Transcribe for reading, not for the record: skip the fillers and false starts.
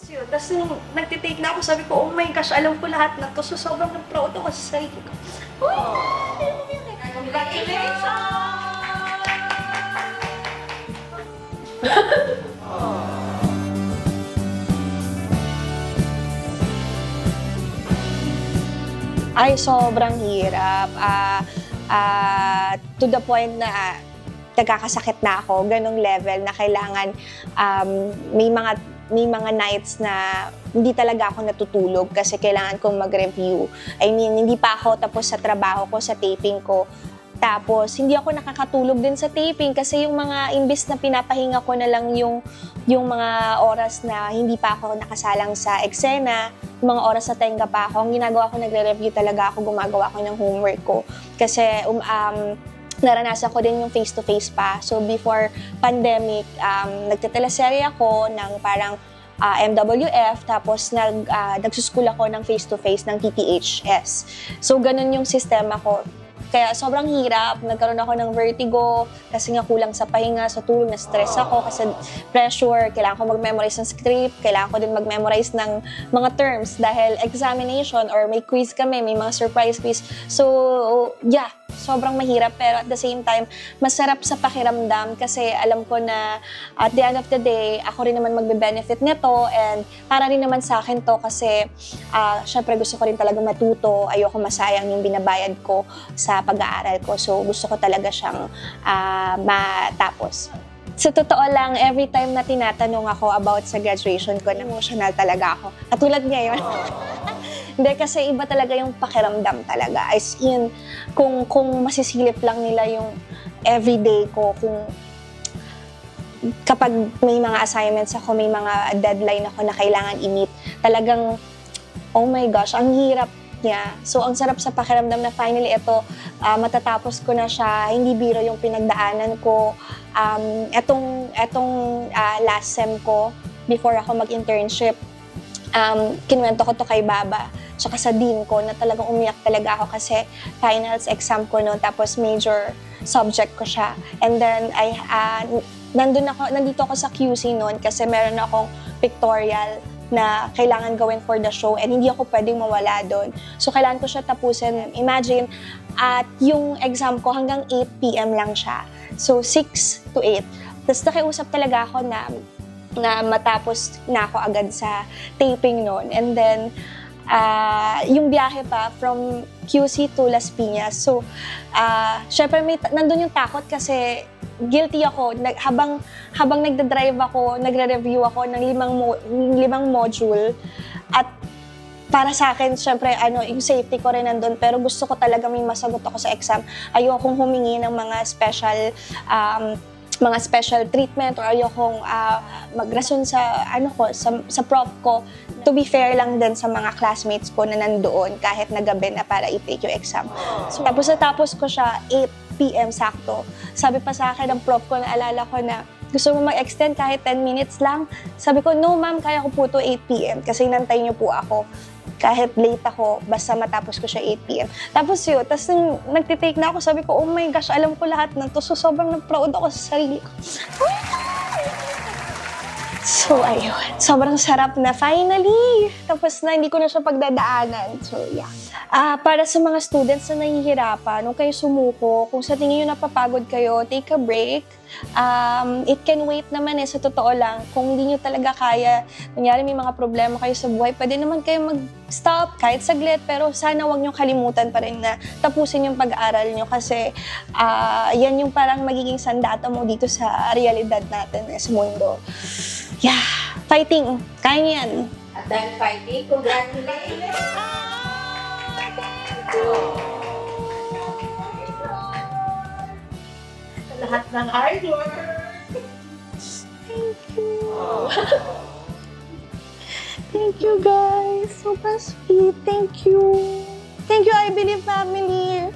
Tapos nung nagtitake na ako, sabi ko, oh my gosh, alam ko lahat na to. So sobrang na-proud ako sa sarili ko. Congratulations! Ay, sobrang hirap. To the point na nagkakasakit na ako, ganong level na kailangan may mga nights na hindi talaga ako natutulog kasi kailangan kong mag-review. I mean, hindi pa ako tapos sa trabaho ko, sa taping ko. Tapos, hindi ako nakakatulog din sa taping kasi yung mga imbis na pinapahinga ko na lang yung mga oras na hindi pa ako nakasalang sa eksena, yung mga oras na tenga pa ako, ang ginagawa ko, nagre-review talaga ako, gumagawa ko ng homework ko. Kasi, naranasan ko din yung face-to-face pa. So, before pandemic, nagteteleserye ako ng parang MWF, tapos nagsuschool ako ng face-to-face ng TTHS. So, ganun yung sistema ko. Kaya sobrang hirap, nagkaroon ako ng vertigo kasi nga kulang sa pahinga, sa tulog, na-stress ako kasi pressure, kailangan ko mag-memorize ng script, kailangan ko din mag-memorize ng mga terms dahil examination or may quiz kami, may mga surprise quiz. So, yeah, sobrang mahirap pero at the same time, masarap sa pakiramdam kasi alam ko na at the end of the day, ako rin naman magbe-benefit nito and para rin naman sa akin to kasi syempre gusto ko rin talaga matuto, ayoko masayang yung binabayad ko sa pag-aaral ko. So, gusto ko talaga siyang matapos. Sa totoo lang, every time na tinatanong ako about sa graduation ko, emotional talaga ako. Katulad ngayon. Hindi, kasi iba talaga yung pakiramdam talaga. As in, kung masisilip lang nila yung everyday ko, kung kapag may mga assignments ako, may mga deadline ako na kailangan i-meet, talagang, oh my gosh, ang hirap niya. So, ang sarap sa pakiramdam na finally ito, matatapos ko na siya. Hindi biro yung pinagdaanan ko. Etong last sem ko, before ako mag-internship, kinuwento ko to kay Baba, tsaka sa dean ko, na talagang umiyak talaga ako kasi finals exam ko noon, tapos major subject ko siya. And then, nandito ako sa QC noon kasi meron akong pictorial na kailangan gawin for the show and hindi ako pwedeng mawala doon. So, kailangan ko siya tapusin. Imagine, at yung exam ko hanggang 8 p.m. lang siya. So, 6 to 8. Tapos nakiusap talaga ako na matapos na ako agad sa taping noon. And then, yung biyahe pa from QC to Las Piñas. So, syempre nandun yung takot kasi guilty ako. Habang nagdadrive ako, nagre-review ako ng limang module. At para sa akin, syempre, yung safety ko rin nandun. Pero gusto ko talaga may masagot ako sa exam. Ayokong humingi ng mga special treatment or ayokong magrason sa prof ko. To be fair lang din sa mga classmates ko na nandoon kahit na gabi na para i-take yung exam. So, tapos ko siya 8 p.m. sakto. Sabi pa sa akin ng prof ko, naalala ko na gusto mo mag-extend kahit 10 minutes lang? Sabi ko, no ma'am, kaya ko po to 8 p.m. kasi nantay niyo po ako. Kahit late ako, basta matapos ko siya 8 p.m. Tapos yun, tapos nung nagtitake na ako, sabi ko, oh my gosh, alam ko lahat ng to. So, sobrang na-proud ako sa sarili ko. So, ayun. Sobrang sarap na finally. Tapos na, hindi ko na siya pagdadaanan. So, yeah. Para sa mga students na nahihirapan, nung kayo sumuko, kung sa tingin nyo napapagod kayo, take a break. It can wait naman sa totoo lang. Kung hindi nyo talaga kaya, kunyari may mga problema kayo sa buhay, pwede naman kayo mag-stop kahit saglit, pero sana wag nyo kalimutan pa rin na tapusin yung pag-aaral nyo kasi yan yung parang magiging sandata mo dito sa realidad natin sa mundo. Yeah, fighting. Kaya nyo yan. At dahil fighting, congratulations! Lahat ng hard work. Thank you. Thank you, guys. Super sweet. Thank you. Thank you, I Believe family.